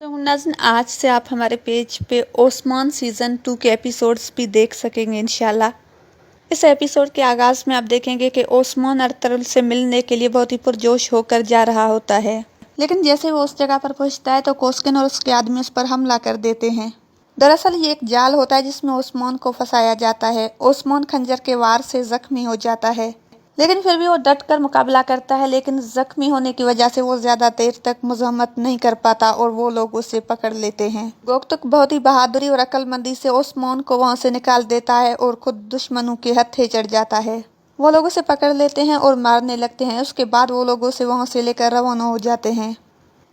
तो नाज़रीन, आज से आप हमारे पेज पे ओस्मान सीज़न 2 के एपिसोड्स भी देख सकेंगे इंशाल्लाह। इस एपिसोड के आगाज़ में आप देखेंगे कि ओस्मान अर्तुगरुल से मिलने के लिए बहुत ही पुरजोश होकर जा रहा होता है, लेकिन जैसे वो उस जगह पर पहुंचता है तो कोस्किन और उसके आदमी उस पर हमला कर देते हैं। दरअसल ये एक जाल होता है जिसमें ओस्मान को फंसाया जाता है। ओस्मान खंजर के वार से जख्मी हो जाता है, लेकिन फिर भी वो डट कर मुकाबला करता है, लेकिन जख्मी होने की वजह से वो ज्यादा देर तक मुज़ाहमत नहीं कर पाता और वो लोग उसे पकड़ लेते हैं। गोक्तुक बहुत ही बहादुरी और अक्लमंदी से ओस्मान को वहां से निकाल देता है और खुद दुश्मनों के हत्थे चढ़ जाता है। वो लोग उसे पकड़ लेते हैं और मारने लगते हैं। उसके बाद वो लोग उसे वहां से लेकर रवाना हो जाते हैं।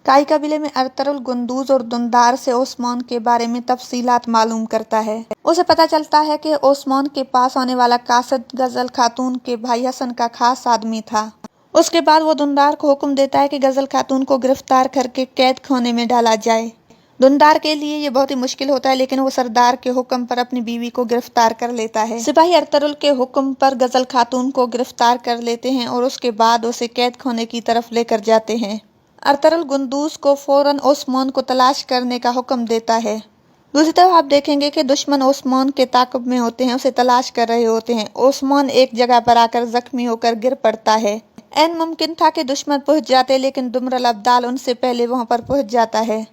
काई कबीले में अर्तुगरुल गुंदूज और दुंदार से ओस्मान के बारे में तफसीलात मालूम करता है। उसे पता चलता है कि ओस्मान के पास आने वाला कासिद गजल खातून के भाई हसन का खास आदमी था। उसके बाद वो दुंदार को हुक्म देता है कि गजल खातून को गिरफ्तार करके कैद खाने में डाला जाए। दुंदार के लिए ये बहुत ही मुश्किल होता है, लेकिन वो सरदार के हुक्म पर अपनी बीवी को गिरफ्तार कर लेता है। सिपाही अर्तुगरुल के हुक्म पर गजल खातून को गिरफ्तार कर लेते हैं और उसके बाद उसे कैद खाने की तरफ लेकर जाते हैं। अर्तुगरुल गुंदूज को फौरन ओस्मान को तलाश करने का हुक्म देता है। दूसरी तरफ आप देखेंगे कि दुश्मन ओस्मान के ताक़ुब में होते हैं, उसे तलाश कर रहे होते हैं। ओस्मान एक जगह पर आकर जख्मी होकर गिर पड़ता है। ऐन मुमकिन था कि दुश्मन पहुंच जाते, लेकिन दुमरल अब्दाल उनसे पहले वहां पर पहुंच जाता है।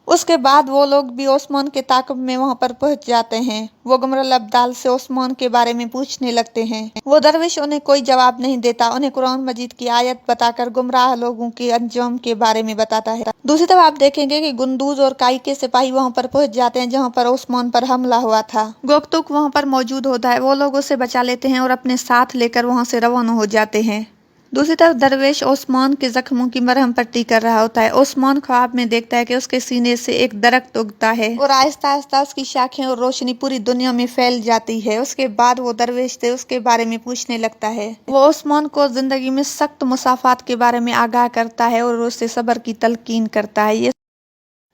उसके बाद वो लोग भी ओस्मान के ताक़ुब में वहां पर पहुंच जाते हैं। वो गुमरल अब्दाल से ओस्मान के बारे में पूछने लगते हैं। वो दरविश उन्हें कोई जवाब नहीं देता, उन्हें कुरान मजीद की आयत बताकर गुमराह लोगों के अंजाम के बारे में बताता है। दूसरी तरफ आप देखेंगे कि गुंदूज और काई के सिपाही वहां पर पहुंच जाते हैं जहां पर ओस्मान पर हमला हुआ था। गोक्तुक वहां पर मौजूद होता है। वो लोग उसे बचा लेते हैं और अपने साथ लेकर वहां से रवाना हो जाते हैं। दूसरी तरफ दरवेश ओस्मान के जख्मों की मरहम पट्टी कर रहा होता है। ओस्मान ख्वाब में देखता है कि उसके सीने से एक दरख्त उगता है और आहिस्ता आहिस्ता उसकी शाखें और रोशनी पूरी दुनिया में फैल जाती है। उसके बाद वो दरवेश से उसके बारे में पूछने लगता है। वो ओस्मान को जिंदगी में सख्त मुसाफात के बारे में आगाह करता है और उसे सब्र की तलकीन करता है। ये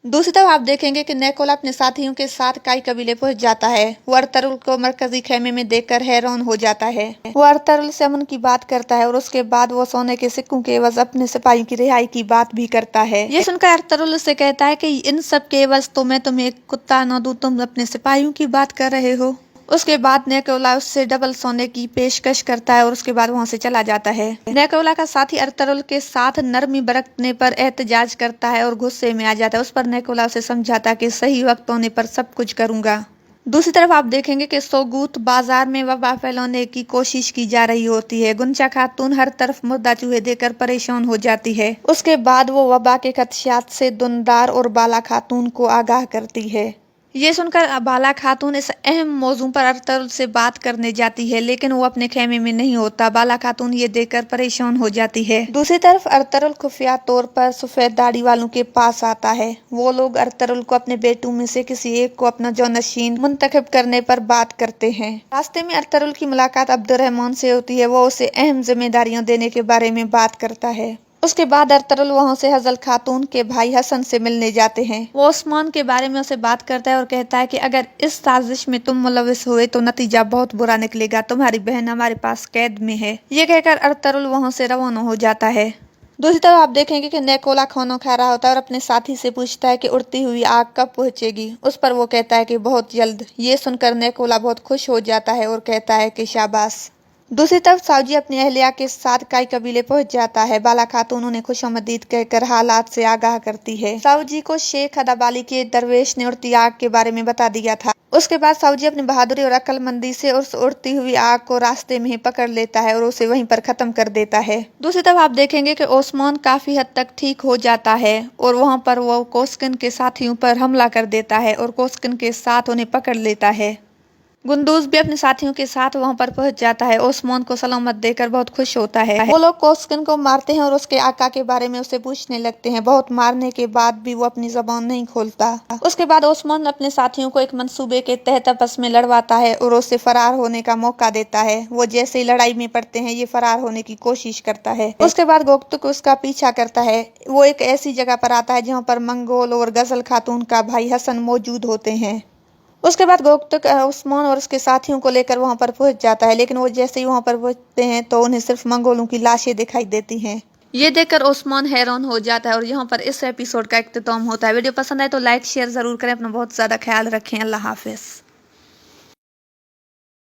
दूसरी तरफ आप देखेंगे कि नेकोला अपने साथियों के साथ काई कबीले पहुंच जाता है। वो अर्तुगरुल को मरकजी खेमे में देखकर हैरान हो जाता है। वो अर्तुगरुल से अमन की बात करता है और उसके बाद वो सोने के सिक्कों के एवज अपने सिपाहियों की रिहाई की बात भी करता है। ये सुनकर अर्तुगरुल उससे कहता है कि इन सब के एवज तो मैं तुम्हें एक कुत्ता न दूं, तुम अपने सिपाहियों की बात कर रहे हो। उसके बाद नेकोला उससे डबल सोने की पेशकश करता है और उसके बाद वहां से चला जाता है। नेकोला का साथी अर्तुगरुल के साथ नरमी बरतने पर एहतजाज करता है और गुस्से में आ जाता है। उस पर नेकोला उसे समझाता है कि सही वक्त होने पर सब कुछ करूंगा। दूसरी तरफ आप देखेंगे कि सोगूत बाजार में वबा फैलाने की कोशिश की जा रही होती है। गुंचा खातून हर तरफ मुर्दा चूहे देकर परेशान हो जाती है। उसके बाद वो वबा के खदशात से दुंदार और बाला खातून को आगाह करती है। ये सुनकर बाला खातून इस अहम मौजू पर अर्तुगरुल से बात करने जाती है, लेकिन वो अपने खेमे में नहीं होता। बाला खातून ये देखकर परेशान हो जाती है। दूसरी तरफ अर्तुगरुल खुफिया तौर पर सफेद दाढ़ी वालों के पास आता है। वो लोग अर्तुगरुल को अपने बेटों में से किसी एक को अपना जौनशीन मुंतखब करने पर बात करते हैं। रास्ते में अर्तुगरुल की मुलाकात अब्दुर्रहमान से होती है। वो उसे अहम जिम्मेदारियां देने के बारे में बात करता है। उसके बाद अर्तुगरुल वहां से हजल खातून के भाई हसन से मिलने जाते हैं। वो ओस्मान के बारे में उसे बात करता है और कहता है कि अगर इस साजिश में तुम मुलविस हुए तो नतीजा बहुत बुरा निकलेगा। तुम्हारी बहन हमारे पास कैद में है। ये कहकर अर्तुगरुल वहां से रवाना हो जाता है। दूसरी तरफ आप देखेंगे कि नेकोला खाना खा रहा होता है और अपने साथी से पूछता है कि उड़ती हुई आग कब पहुंचेगी। उस पर वो कहता है कि बहुत जल्द। ये सुनकर नेकोला बहुत खुश हो जाता है और कहता है कि शाबाश। दूसरी तरफ सावजी अपनी अहलिया के साथ काई कबीले पहुंच जाता है। बाला खातून उन्हें खुशामदीद कहकर हालात से आगाह करती है। सावजी को शेख हदाबाली के दरवेश ने उड़ती आग के बारे में बता दिया था। उसके बाद सावजी अपनी बहादुरी और अक्लमंदी से उस उड़ती हुई आग को रास्ते में ही पकड़ लेता है और उसे वहीं पर खत्म कर देता है। दूसरी तरफ आप देखेंगे कि ओस्मान काफी हद तक ठीक हो जाता है और वहां पर वो कोस्किन के साथियों पर हमला कर देता है और कोस्किन के साथ उन्हें पकड़ लेता है। गुंदूज भी अपने साथियों के साथ वहां पर पहुंच जाता है। ओस्मान को सलामत देकर बहुत खुश होता है। वो लोग कोस्किन को मारते हैं और उसके आका के बारे में उससे पूछने लगते हैं। बहुत मारने के बाद भी वो अपनी जबान नहीं खोलता। उसके बाद ओस्मान अपने साथियों को एक मंसूबे के तहत आपस में लड़वाता है और उससे फरार होने का मौका देता है। वो जैसे ही लड़ाई में पड़ते हैं ये फरार होने की कोशिश करता है। उसके बाद गोक्तुक उसका पीछा करता है। वो एक ऐसी जगह पर आता है जहाँ पर मंगोल और गजल खातून का भाई हसन मौजूद होते हैं। उसके बाद गोक्तुक ओस्मान और उसके साथियों को लेकर वहां पर पहुंच जाता है, लेकिन वो जैसे ही वहां पर पहुंचते हैं तो उन्हें सिर्फ मंगोलों की लाशें दिखाई देती हैं। یہ دیکھ کر عثمان حیران ہو جاتا ہے اور یہاں پر اس ایپیسوڈ کا اختتام ہوتا ہے۔ ویڈیو پسند آئے تو لائک شیئر ضرور کریں، اپنا بہت زیادہ خیال رکھیں، اللہ حافظ۔